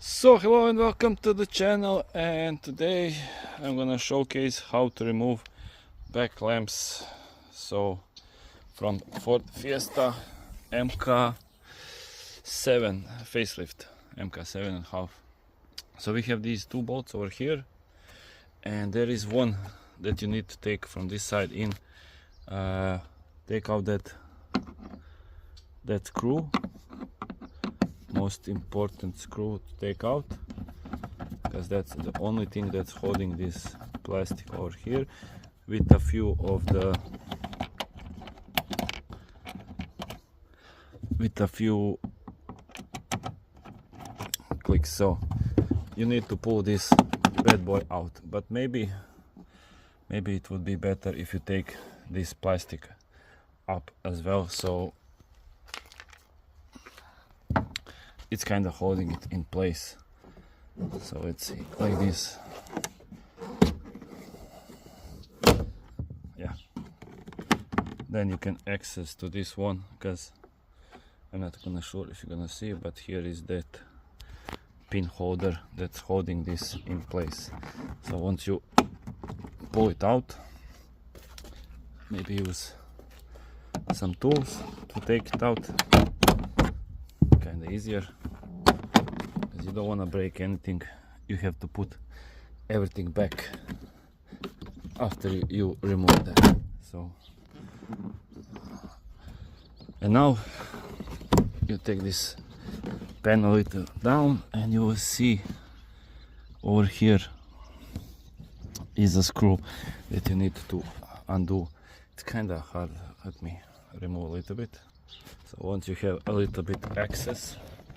So hello and welcome to the channel, and today I'm gonna showcase how to remove back lamps from Ford Fiesta MK7 facelift, MK7 and half. So we have these two bolts over here, and there is one that you need to take from this side in. Take out that screw, most important screw to take out, because that's the only thing that's holding this plastic over here, with a few clicks. So you need to pull this bad boy out, but maybe it would be better if you take this plastic up as well, so it's kind of holding it in place. So let's see, like this. Yeah, then you can access to this one, because I'm not gonna sure if you're gonna see, but here is that pin holder that's holding this in place. So once you pull it out, maybe use some tools to take it out, kind of easier, because you don't want to break anything. You have to put everything back after you remove that. So, and now you take this pen a little down, and you will see over here is a screw that you need to undo. It's kind of hard. Let me remove a little bit. So once you have a little bit access,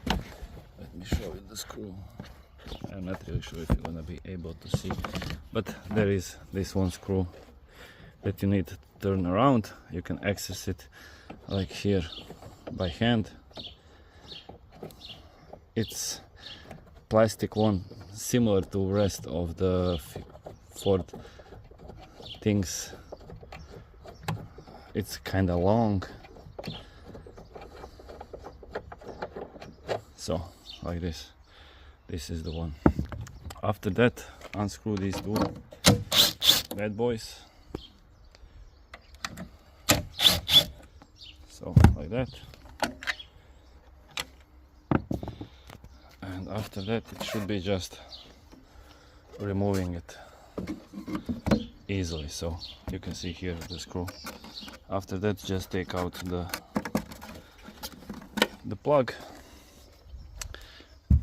let me show you the screw. I'm not really sure if you're gonna be able to see, but there is this one screw that you need to turn around. You can access it like here by hand. It's plastic one, similar to rest of the Ford things. It's kind of long, so like this. This is the one. After that, unscrew these two bad boys. So like that. And after that, it should be just removing it easily. So you can see here the screw. After that, just take out the plug,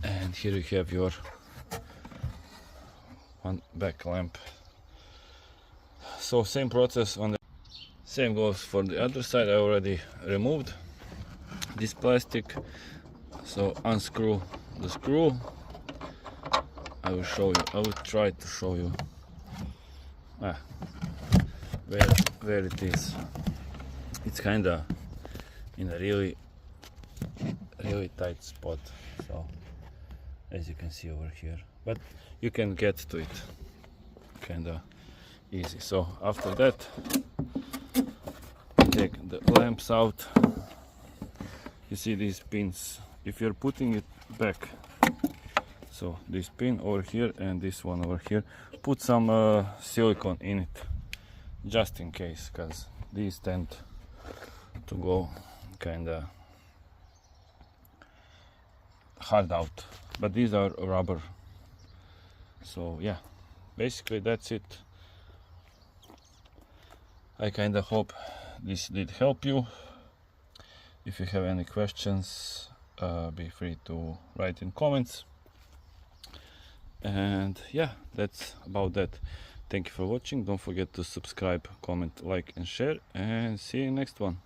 and here you have your one back lamp. So same process on the same goes for the other side. I already removed this plastic, so unscrew the screw. I will show you. I will try to show you where it is. It's kind of in a really tight spot, so as you can see over here, but you can get to it kind of easy. So after that, take the lamps out. You see these pins, if you're putting it back, so this pin over here and this one over here, put some silicone in it, just in case, because these tend to go kind of hard out, but these are rubber. So yeah, basically that's it. I kind of hope this did help you. If you have any questions, be free to write in comments. And yeah, that's about that. Thank you for watching. Don't forget to subscribe, comment, like and share, and see you next one.